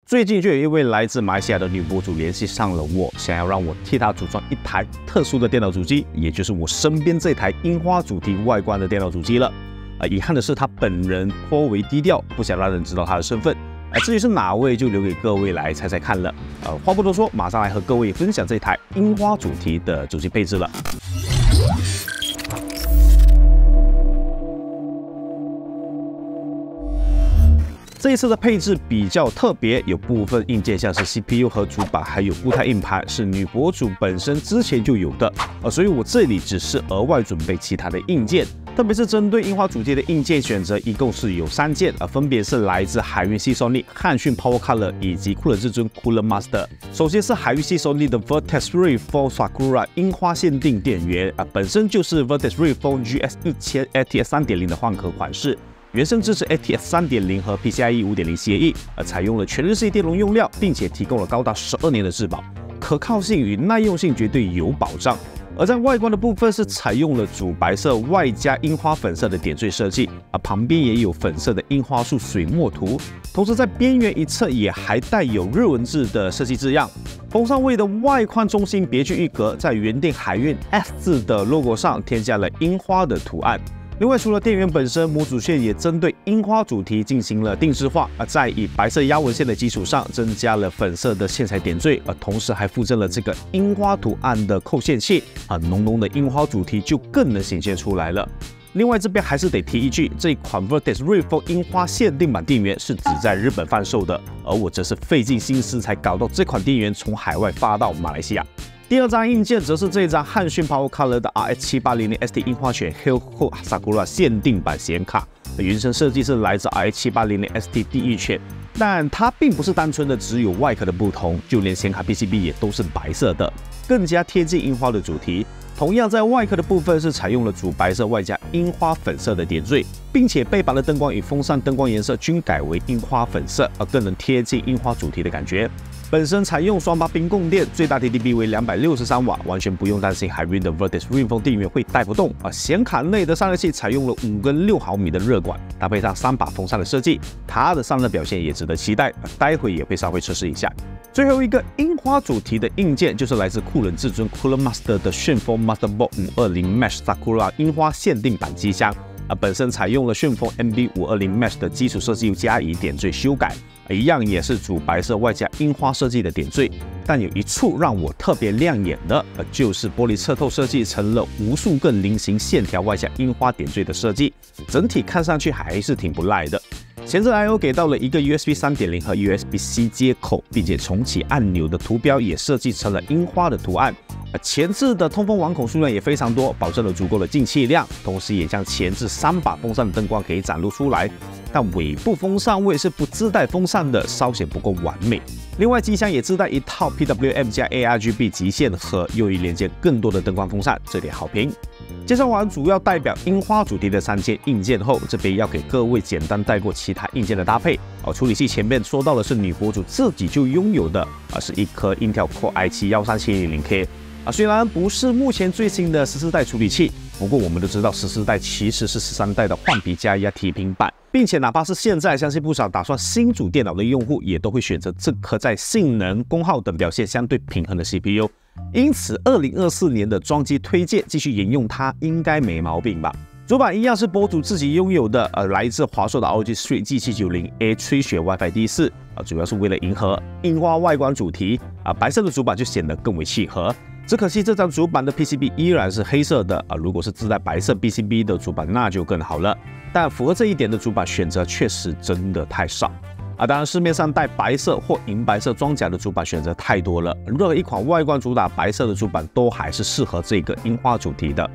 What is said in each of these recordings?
最近就有一位来自马来西亚的女博主联系上了我，想要让我替她组装一台特殊的电脑主机，也就是我身边这台樱花主题外观的电脑主机了。遗憾的是，她本人颇为低调，不想让人知道她的身份。至于是哪位，就留给各位来猜猜看了。话不多说，马上来和各位分享这台樱花主题的主机配置了。这一次的配置比较特别，有部分硬件像是 CPU 和主板，还有固态硬盘是女博主本身之前就有的，所以我这里只是额外准备其他的硬件，特别是针对樱花主题的硬件选择，一共是有3件，分别是来自海运西索尼、汉讯 Power Color 以及酷冷至尊 Cooler Master。首先是海运西索尼的 Vertex Refold Sakura 樱花限定电源，本身就是 Vertex Refold GS1000 ATX 3.0 的换壳款式。原生支持 ATX 3.0 和 PCIe 5.0协议，采用了全日系电容用料，并且提供了高达12年的质保，可靠性与耐用性绝对有保障。而在外观的部分是采用了主白色外加樱花粉色的点缀设计，旁边也有粉色的樱花树水墨图，同时在边缘一侧也还带有日文字的设计字样。风扇位的外框中心别具一格，在原定海运 S 字的 logo 上添加了樱花的图案。另外，除了电源本身，模组线也针对樱花主题进行了定制化，在以白色压纹线的基础上，增加了粉色的线材点缀，同时还附赠了这个樱花图案的扣线器，浓浓的樱花主题就更能显现出来了。另外，这边还是得提一句，这一款 Vertex Refold 樱花限定版电源是只在日本贩售的，而我则是费尽心思才搞到这款电源从海外发到马来西亚。第二张硬件则是这张汉讯 Power Color 的 RX780 ST 樱花犬 Hillhook Sakura 限定版显卡，原生设计是来自 RX780 ST 地狱犬，但它并不是单纯的只有外壳的不同，就连显卡 PCB 也都是白色的，更加贴近樱花的主题。同样在外壳的部分是采用了主白色外加樱花粉色的点缀，并且背板的灯光与风扇灯光颜色均改为樱花粉色，更能贴近樱花主题的感觉。本身采用双8冰供电，最大 TDP 为263瓦，完全不用担心海运的 Vertex Refold 电源会带不动。显卡内的散热器采用了5根6毫米的热管，搭配上3把风扇的设计，它的散热表现也值得期待。待会也会稍微测试一下。最后一个樱花主题的硬件就是来自酷冷至尊 Cooler Master 的旋风 Masterboard 520 Mesh Sakura 樱花限定版机箱，本身采用了旋风 MB 520 Mesh 的基础设计加以点缀修改。一样也是主白色外加樱花设计的点缀，但有一处让我特别亮眼的，就是玻璃侧透设计成了无数个菱形线条外加樱花点缀的设计，整体看上去还是挺不赖的。前置 I/O 给到了一个 USB 3.0 和 USB-C 接口，并且重启按钮的图标也设计成了樱花的图案。前置的通风网孔数量也非常多，保证了足够的进气量，同时也将前置3把风扇的灯光给展露出来。但尾部风扇位是不自带风扇的，稍显不够完美。另外，机箱也自带一套 PWM 加 ARGB 极限盒，用于连接更多的灯光风扇，这点好评。介绍完主要代表樱花主题的3件硬件后，这边要给各位简单带过其他硬件的搭配。处理器前面说到的是女博主自己就拥有的，是一颗 Intel Core i7-13700K。虽然不是目前最新的14代处理器，不过我们都知道14代其实是13代的换皮加压提平板，并且哪怕是现在，相信不少打算新组电脑的用户也都会选择这颗在性能、功耗等表现相对平衡的 CPU。因此，2024年的装机推荐继续沿用它，应该没毛病吧？主板一样是博主自己拥有的，来自华硕的 ROG Strix G790A 吹雪 WiFi D4，主要是为了迎合樱花外观主题，白色的主板就显得更为契合。只可惜这张主板的 PCB 依然是黑色的，如果是自带白色 PCB 的主板那就更好了。但符合这一点的主板选择确实真的太少。当然市面上带白色或银白色装甲的主板选择太多了，任何一款外观主打白色的主板都还是适合这个樱花主题的。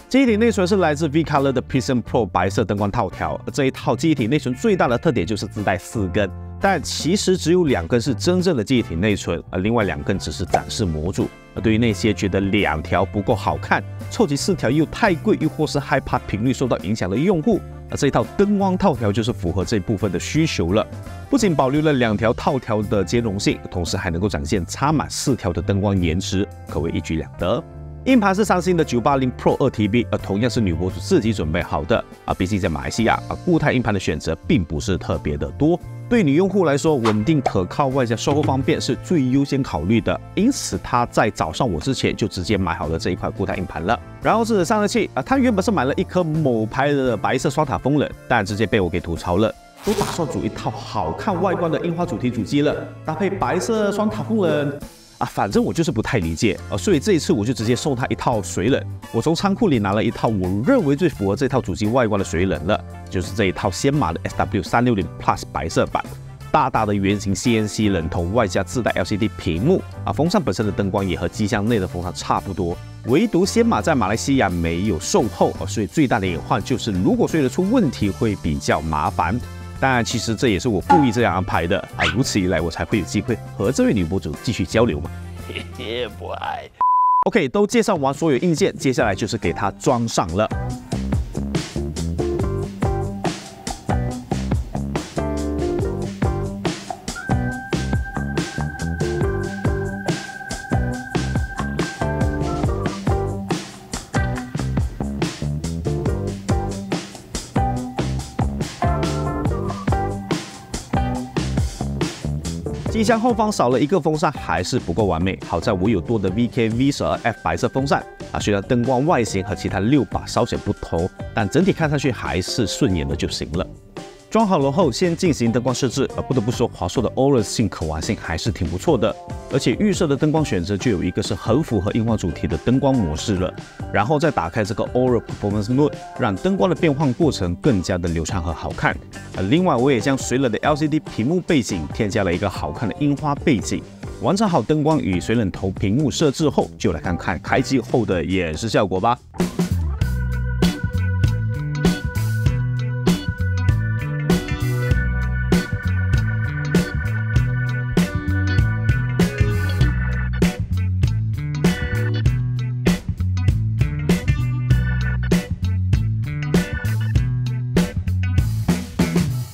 记忆体内存是来自 V-Color 的 Prism Pro 白色灯光套条，这一套记忆体内存最大的特点就是自带4根，但其实只有2根是真正的记忆体内存，另外2根只是展示模组。对于那些觉得2条不够好看，凑齐4条又太贵，又或是害怕频率受到影响的用户，这一套灯光套条就是符合这部分的需求了。不仅保留了2条套条的兼容性，同时还能够展现插满4条的灯光颜值，可谓一举两得。硬盘是三星的980 Pro 2TB，同样是女博主自己准备好的，毕竟在马来西亚，固态硬盘的选择并不是特别的多。对女用户来说，稳定可靠外加售后方便是最优先考虑的，因此他在找上我之前就直接买好了这一块固态硬盘了。然后是散热器他原本是买了一颗某牌的白色双塔风冷，但直接被我给吐槽了。都打算组一套好看外观的樱花主题主机了，搭配白色双塔风冷反正我就是不太理解所以这一次我就直接送他一套水冷。我从仓库里拿了一套我认为最符合这套主机外观的水冷了，就是这一套先马的 SW360 Plus 白色版，大大的圆形 CNC 冷筒，外加自带 LCD 屏幕风扇本身的灯光也和机箱内的风扇差不多，唯独先马在马来西亚没有售后所以最大的隐患就是如果水冷出问题会比较麻烦。当然，其实这也是我故意这样安排的如此一来我才会有机会和这位女博主继续交流嘛。OK， 都介绍完所有硬件，接下来就是给它装上了。机箱后方少了一个风扇还是不够完美，好在我有多的 VK V12F 白色风扇虽然灯光外形和其他6把稍显不同，但整体看上去还是顺眼的就行了。装好了后，先进行灯光设置不得不说，华硕的 Aura 性可玩性还是挺不错的，而且预设的灯光选择就有一个是很符合樱花主题的灯光模式了，然后再打开这个 Aura Performance Mode， 让灯光的变换过程更加的流畅和好看。另外我也将水冷的 LCD 屏幕背景添加了一个好看的樱花背景。完成好灯光与水冷头屏幕设置后，就来看看开机后的演示效果吧。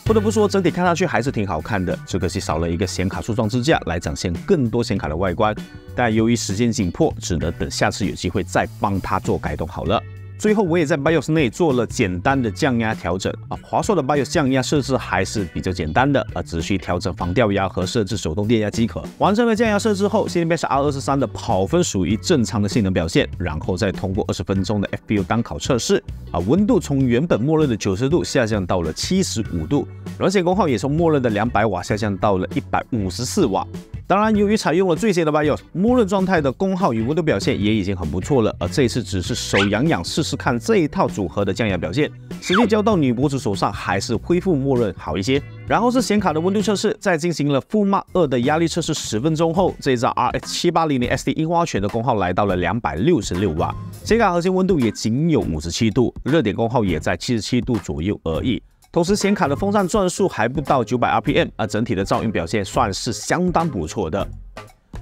不得不说，整体看上去还是挺好看的，只可惜少了一个显卡树状支架来展现更多显卡的外观。但由于时间紧迫，只能等下次有机会再帮它做改动好了。最后我也在 BIOS 内做了简单的降压调整华硕的 BIOS 降压设置还是比较简单的只需调整防掉压和设置手动电压即可。完成了降压设置后 ，Cinebench R23 的跑分属于正常的性能表现，然后再通过20分钟的 FPU 单烤测试温度从原本默认的90度下降到了75度，软显功耗也从默认的200瓦下降到了154瓦。当然，由于采用了最新的 BIOS， 默认状态的功耗与温度表现也已经很不错了。而这一次只是手痒痒试试看这一套组合的降压表现，实际交到女博主手上还是恢复默认好一些。然后是显卡的温度测试，在进行了负 Mark 2的压力测试10分钟后，这一张 RX 7800 SD 樱花犬的功耗来到了266瓦，显卡核心温度也仅有57度，热点功耗也在77度左右而已。同时，显卡的风扇转速还不到900 RPM， 整体的噪音表现算是相当不错的。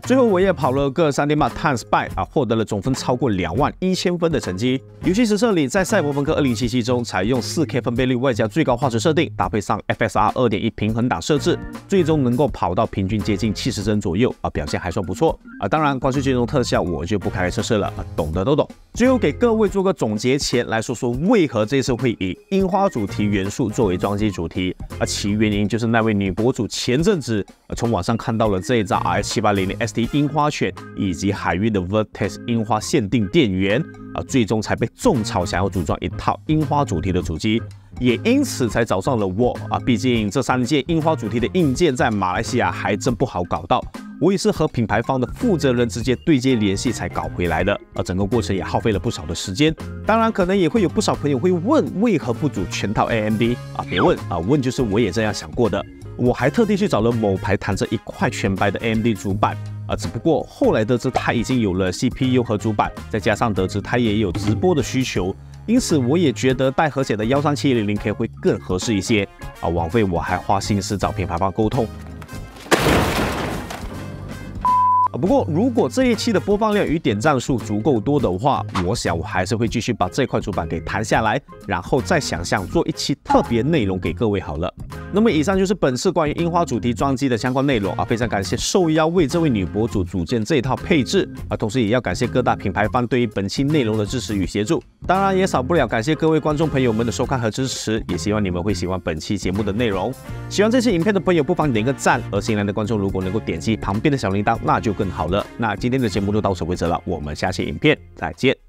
最后我也跑了个 3D Mark Time Spy 获得了总分超过21000分的成绩。游戏实测里，在赛博朋克2077中采用 4K 分辨率外加最高画质设定，搭配上 FSR 2.1 平衡档设置，最终能够跑到平均接近70帧左右表现还算不错当然，光是这种特效我就不开来测试了懂的都懂。最后给各位做个总结前，来说说为何这次会以樱花主题元素作为装机主题其原因就是那位女博主前阵子从网上看到了这一张 RX 7800 SD 樱花犬以及海运的 Vertex 樱花限定电源最终才被种草想要组装一套樱花主题的主机，也因此才找上了我毕竟这3件樱花主题的硬件在马来西亚还真不好搞到，我也是和品牌方的负责人直接对接联系才搞回来的整个过程也耗费了不少的时间。当然，可能也会有不少朋友会问，为何不组全套 AMD 别问问就是我也这样想过的。我还特地去找了某牌弹着1块全白的 AMD 主板只不过后来得知它已经有了 CPU 和主板，再加上得知它也有直播的需求，因此我也觉得带和谐的 13700K 会更合适一些枉费我还花心思找品牌方沟通。不过如果这一期的播放量与点赞数足够多的话，我想我还是会继续把这块主板给弹下来，然后再想象做一期特别内容给各位好了。那么以上就是本次关于樱花主题专辑的相关内容啊，非常感谢受邀为这位女博主组建这一套配置啊，同时也要感谢各大品牌方对于本期内容的支持与协助，当然也少不了感谢各位观众朋友们的收看和支持，也希望你们会喜欢本期节目的内容。喜欢这期影片的朋友不妨点个赞，而新来的观众如果能够点击旁边的小铃铛，那就更好了。那今天的节目就到此为止了，我们下期影片再见。